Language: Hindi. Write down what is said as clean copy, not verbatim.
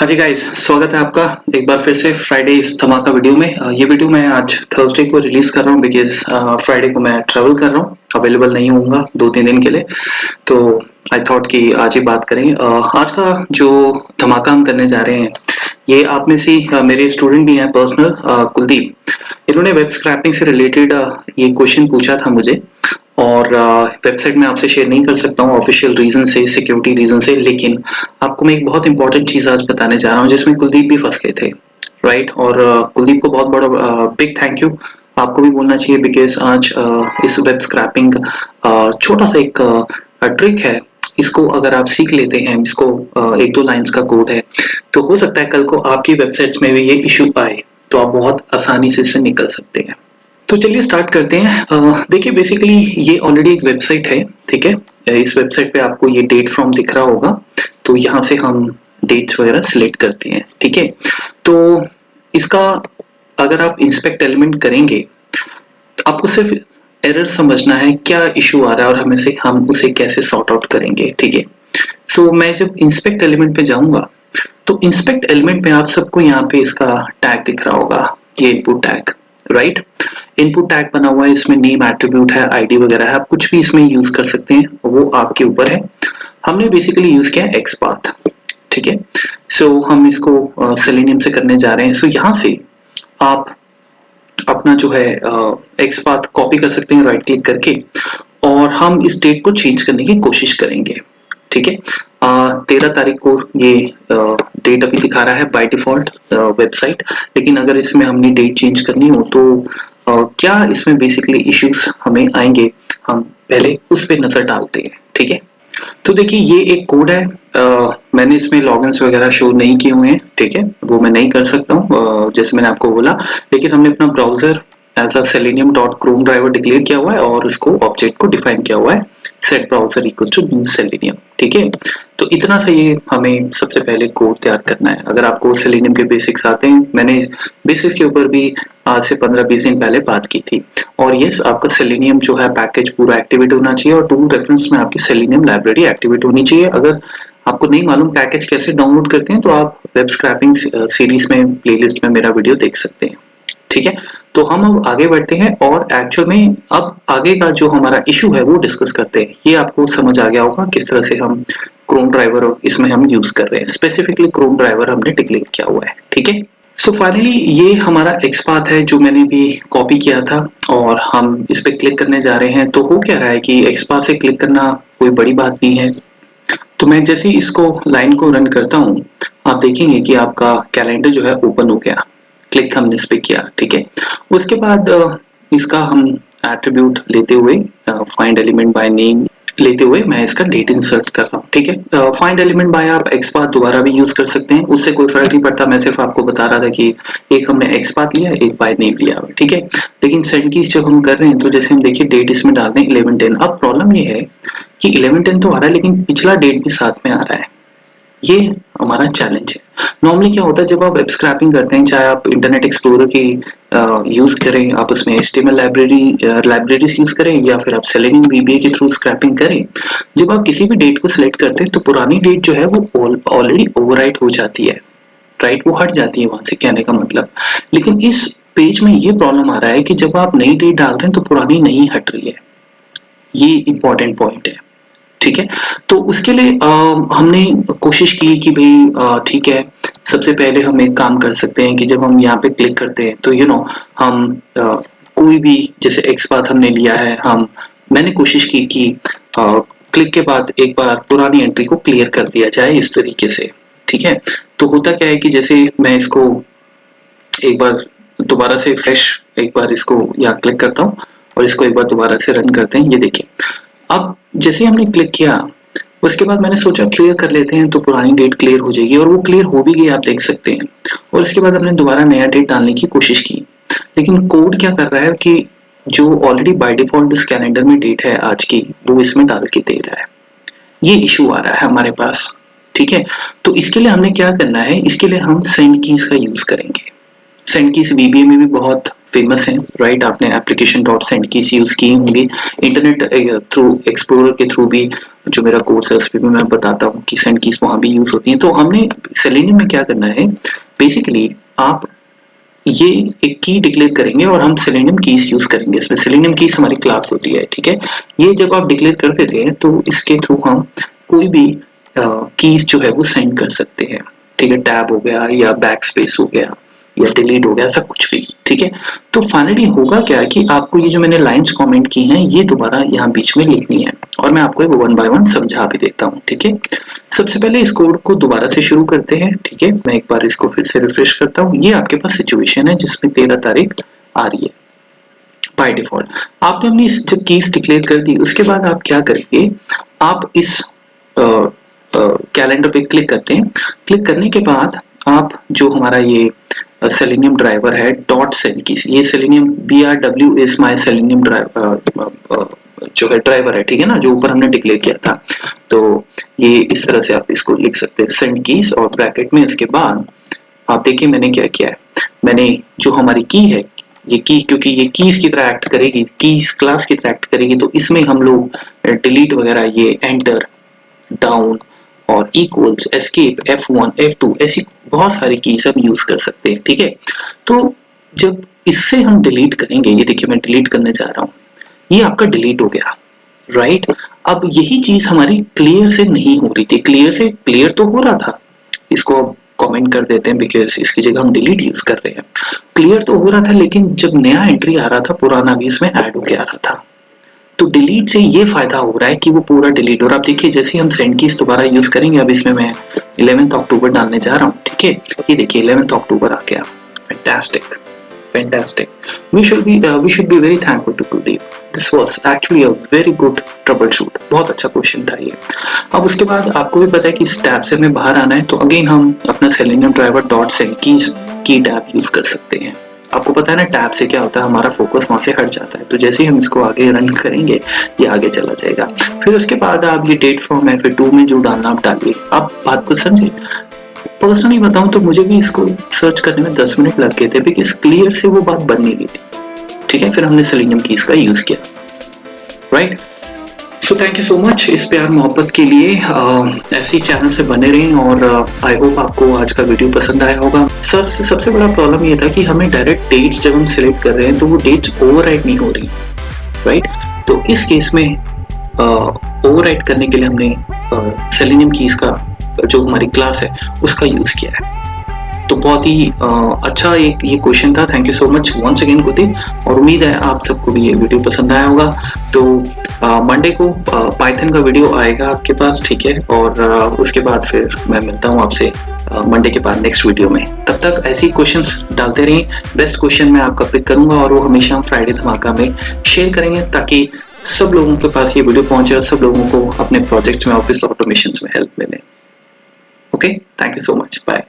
हाँ जी गाइस, स्वागत है आपका एक बार फिर से फ्राइडे इस धमाका वीडियो में। ये वीडियो मैं आज थर्सडे को रिलीज कर रहा हूँ बिकॉज फ्राइडे को मैं ट्रैवल कर रहा हूँ, अवेलेबल नहीं होऊंगा 2-3 दिन के लिए। तो आई थॉट कि आज ही बात करें। आज का जो धमाका हम करने जा रहे हैं, ये आप में से मेरे स्टूडेंट भी हैं पर्सनल, कुलदीप। इन्होंने वेब स्क्रैपिंग से रिलेटेड ये क्वेश्चन पूछा था मुझे, और वेबसाइट में आपसे शेयर नहीं कर सकता हूँ ऑफिशियल रीजन से, सिक्योरिटी रीजन से। लेकिन आपको मैं एक बहुत इंपॉर्टेंट चीज आज बताने जा रहा हूँ जिसमें कुलदीप भी फंस गए थे, राइट। और कुलदीप को बहुत बड़ा बिग थैंक यू आपको भी बोलना चाहिए बिकॉज आज इस वेब स्क्रैपिंग छोटा सा एक ट्रिक है। इसको अगर आप सीख लेते हैं, इसको 1-2 लाइंस का कोड है, तो हो सकता है कल को आपकी वेबसाइट्स में भी ये इशू आए तो आप बहुत आसानी से इससे निकल सकते हैं। तो चलिए स्टार्ट करते हैं। देखिए बेसिकली ये ऑलरेडी एक वेबसाइट है, ठीक है। इस वेबसाइट पे आपको ये डेट फ्रॉम दिख रहा होगा, तो यहाँ से हम डेट्स वगैरह सिलेक्ट करते हैं, ठीक है। तो इसका अगर आप इंस्पेक्ट एलिमेंट करेंगे, आपको सिर्फ एरर समझना है क्या इशू आ रहा है और हम उसे कैसे सॉर्ट आउट करेंगे, ठीक है। सो मैं जब इंस्पेक्ट एलिमेंट पे जाऊंगा, तो इंस्पेक्ट एलिमेंट में आप सबको यहाँ पे इसका टैग दिख रहा होगा, ये input tag, right. Input tag बना हुआ है, इसमें नेम एट्रीब्यूट है, आईडी वगैरह है, आप कुछ भी इसमें यूज कर सकते हैं, वो आपके ऊपर है। हमने बेसिकली यूज किया एक्सपाथ, ठीक है। सो हम इसको सेलेनियम से करने जा रहे हैं। सो यहाँ से आप अपना जो है एक्सपाथ कॉपी कर सकते हैं राइट क्लिक करके, और हम इस डेट को चेंज करने की कोशिश करेंगे, ठीक है। 13 तारीख को ये डेट अभी दिखा रहा है बाय डिफॉल्ट वेबसाइट, लेकिन अगर इसमें हमने डेट चेंज करनी हो तो क्या इसमें बेसिकली इश्यूज हमें आएंगे, हम पहले उस पे नजर डालते हैं, ठीक है। तो देखिए ये एक कोड है, मैंने इसमें लॉगिन्स वगैरह शो नहीं किए हुए हैं, ठीक है, वो मैं नहीं कर सकता हूँ जैसे मैंने आपको बोला। लेकिन हमने अपना browser as a Selenium dot Chrome driver declare किया हुआ है और उसको ऑब्जेक्ट को डिफाइन किया हुआ है, set browser equal to new Selenium, ठीक है। तो इतना सा ये हमें सबसे पहले कोड तैयार करना है। अगर आपको सेलेनियम के बेसिक्स आते हैं, मैंने बेसिक्स के ऊपर भी आज से 15-20 दिन पहले बात की थी। और यस, आपका सेलेनियम जो है पैकेज पूरा एक्टिवेट होना चाहिए, और टूल रेफरेंस में आपकी सेलेनियम लाइब्रेरी एक्टिवेट होनी चाहिए। अगर आपको नहीं मालूम पैकेज कैसे डाउनलोड करते हैं, तो आप वेब स्क्रैपिंग सीरीज में प्लेलिस्ट में मेरा वीडियो देख सकते हैं, ठीक है। तो हम अब आगे बढ़ते हैं और एक्चुअल में अब आगे का जो हमारा इशू है वो डिस्कस करते हैं। ये आपको समझ आ गया होगा किस तरह से हम क्रोम ड्राइवर इसमें हम यूज कर रहे हैं, स्पेसिफिकली क्रोम ड्राइवर हमने डिक्लेयर किया हुआ है, ठीक है। सो फाइनली ये हमारा एक्सपाथ है जो मैंने भी कॉपी किया था, और हम इस पे क्लिक करने जा रहे हैं। तो हो क्या रहा है कि एक्सपाथ से क्लिक करना कोई बड़ी बात नहीं है। तो मैं जैसे ही इसको लाइन को रन करता हूँ, आप देखेंगे कि आपका कैलेंडर जो है ओपन हो गया, क्लिक हमने इस पे किया, ठीक है। उसके बाद इसका हम एट्रीब्यूट लेते हुए, फाइंड एलिमेंट बाय नेम लेते हुए मैं इसका डेट इंसर्ट कर रहा हूँ, ठीक है। फाइंड एलिमेंट बाय आप एक्सपाथ दोबारा भी यूज कर सकते हैं, उससे कोई फर्क नहीं पड़ता। मैं सिर्फ आपको बता रहा था कि एक हमने एक्सपाथ लिया, एक बाय नेम लिया, ठीक है। लेकिन सेंड कीज जब हम कर रहे हैं, तो जैसे हम देखिए डेट इसमें डाल दें 11-10। अब प्रॉब्लम ये है कि 11-10 तो आ रहा है, लेकिन पिछला डेट भी साथ में आ रहा है। ये हमारा चैलेंज है। नॉर्मली क्या होता है जब आप वेब स्क्रैपिंग करते हैं, चाहे आप इंटरनेट एक्सप्लोरर की यूज करें, आप उसमें HTML लाइब्रेरीज यूज करें, या फिर आप सेलेनियम VBA के थ्रू स्क्रैपिंग करें, जब आप किसी भी डेट को सिलेक्ट करते हैं तो पुरानी डेट जो है वो ऑलरेडी ओवरराइट हो जाती है, राइट, वो हट जाती है वहां से, कहने का मतलब। लेकिन इस पेज में ये प्रॉब्लम आ रहा है कि जब आप नई डेट डाल रहे हैं तो पुरानी नहीं हट रही है। ये इंपॉर्टेंट पॉइंट है, ठीक है। तो उसके लिए हमने कोशिश की कि भाई ठीक है, सबसे पहले हम एक काम कर सकते हैं कि जब हम यहाँ पे क्लिक करते हैं तो हम कोई भी, जैसे एक्सपाथ हमने लिया है, मैंने कोशिश की कि क्लिक के बाद एक बार पुरानी एंट्री को क्लियर कर दिया जाए इस तरीके से, ठीक है। तो होता क्या है कि जैसे मैं इसको एक बार दोबारा से फ्रेश एक बार इसको यहाँ क्लिक करता हूँ और इसको एक बार दोबारा से रन करते हैं, ये देखिए। अब जैसे हमने क्लिक किया, उसके बाद मैंने सोचा क्लियर कर लेते हैं तो पुरानी डेट क्लियर हो जाएगी, और वो क्लियर हो भी गई, आप देख सकते हैं। और उसके बाद हमने दोबारा नया डेट डालने की कोशिश की, लेकिन कोड क्या कर रहा है कि जो ऑलरेडी बाय डिफॉल्ट इस कैलेंडर में डेट है आज की, वो इसमें डाल के दे रहा है। ये इशू आ रहा है हमारे पास, ठीक है। तो इसके लिए हमने क्या करना है, इसके लिए हम सेंड कीज का यूज करेंगे। सेंड कीज VBA में भी बहुत फेमस है, राइट। आपने application dot send keys use की होंगी, इंटरनेट थ्रू एक्सप्लोरर के थ्रू भी जो मेरा कोर्स है उसमें भी मैं बताता हूँ कि सेंड कीज वहां भी यूज होती है। तो हमने सेलेनियम में क्या करना है, बेसिकली आप ये एक की डिक्लेयर करेंगे और हम सेलेनियम कीज यूज करेंगे। इसमें सेलेनियम कीज हमारी क्लास होती है, ठीक है। ये जब आप डिक्लेयर कर देते हैं तो इसके थ्रू हम कोई भी कीज जो है वो सेंड कर सकते हैं, ठीक है। टैब हो गया या बैक स्पेस हो गया या डिलीट हो गया, ऐसा कुछ भी, ठीक है। तो फाइनली होगा क्या कि आपको ये जो मैंने लाइंस कमेंट की हैं ये दोबारा यहाँ बीच में लिखनी है और मैं आपको वन बाय वन समझा भी देता हूँ, ठीक है। सबसे पहले इस कोड को दोबारा से शुरू करते हैं, ठीक है। मैं एक बार इसको फिर से रिफ्रेश करता हूँ। ये आपके पास सिचुएशन है जिसमें 13 तारीख आ रही है बाय डिफॉल्ट। आपने अपनी जब कीज डिक्लेयर कर दी उसके बाद आप क्या करेंगे, आप इस कैलेंडर पे क्लिक करते हैं। क्लिक करने के बाद आप जो हमारा ये सेलेनियम ड्राइवर है डॉट सेंड कीज, ये selenium BRW is my selenium driver जो है ड्राइवर है, ठीक है ना, जो ऊपर हमने डिक्लेयर किया था। तो ये इस तरह से आप इसको लिख सकते हैं, सेंड कीज और ब्रैकेट में उसके बाद आप देखिए मैंने क्या किया है। मैंने जो हमारी की है ये की, क्योंकि ये कीज की तरह एक्ट करेगी, कीज क्लास की तरह एक्ट करेगी, तो इसमें हम लोग डिलीट वगैरह, ये एंटर, डाउन और इक्वल्स, एस्केप, F1, F2 ऐसी बहुत सारी कीज हम यूज कर सकते हैं, ठीक है। तो जब इससे हम डिलीट करेंगे, ये देखिए मैं डिलीट करने जा रहा हूं, ये आपका डिलीट हो गया, राइट। अब यही चीज हमारी क्लियर से नहीं हो रही थी, क्लियर से क्लियर तो हो रहा था, इसको कमेंट कर देते हैं बिकॉज इसकी जगह हम डिलीट यूज कर रहे हैं। क्लियर तो हो रहा था लेकिन जब नया एंट्री आ रहा था पुराना भी इसमें ऐड होके आ रहा था। तो डिलीट से ये फायदा हो रहा है कि वो पूरा डिलीट। और आप देखिए जैसे हम सेंड कीज दोबारा यूज करेंगे, अब इसमें मैं 11 अक्टूबर डालने जा रहा हूँ, ठीक है। ये देखिए 11 अक्टूबर आ गया, fantastic fantastic. We should be very thankful to Kuldeep. This was actually a very good troubleshoot. बहुत अच्छा क्वेश्चन था ये। अब उसके बाद आपको भी पता है कि इस टैब से हमें बाहर आना है, तो अगेन हम अपना selenium driver dot send keys की टैब यूज कर सकते हैं। आपको पता है ना टैब से क्या होता है, हमारा फोकस वहां से हट जाता है। तो जैसे ही हम इसको आगे रन करेंगे ये आगे चला जाएगा। फिर उसके बाद आप ये डेट फ्रॉम F2 में जो डालना आप डालिए। आप बात को समझे, पर्सनली बताऊं तो मुझे भी इसको सर्च करने में 10 मिनट लग गए थे बिकॉज क्लियर से वो बात बन नहीं रही थी, ठीक है। फिर हमने सेलेनियम कीज का यूज किया, right. So thank you so much इस प्यार मोहब्बत के लिए। ऐसे ही चैनल से बने रहें और आई होप आपको आज का वीडियो पसंद आया होगा। सर से सबसे बड़ा प्रॉब्लम ये था कि हमें डायरेक्ट डेट्स जब हम सिलेक्ट कर रहे हैं तो वो डेट्स ओवरराइट नहीं हो रही, राइट। तो इस केस में ओवरराइट करने के लिए हमने सेलेनियम कीज का जो हमारी क्लास है उसका यूज किया है। तो बहुत ही अच्छा एक ये क्वेश्चन था। Thank you so much once again Kuldeep, और उम्मीद है आप सबको भी ये वीडियो पसंद आया होगा। तो मंडे को पाइथन का वीडियो आएगा आपके पास, ठीक है। और उसके बाद फिर मैं मिलता हूँ आपसे मंडे के बाद नेक्स्ट वीडियो में। तब तक ऐसे ही क्वेश्चंस डालते रहिए, बेस्ट क्वेश्चन मैं आपका पिक करूंगा और वो हमेशा हम फ्राइडे धमाका में शेयर करेंगे ताकि सब लोगों के पास ये वीडियो पहुंचे और सब लोगों को अपने प्रोजेक्ट्स में, ऑफिस ऑटोमेशन में हेल्प मिले। Okay, thank you so much. Bye.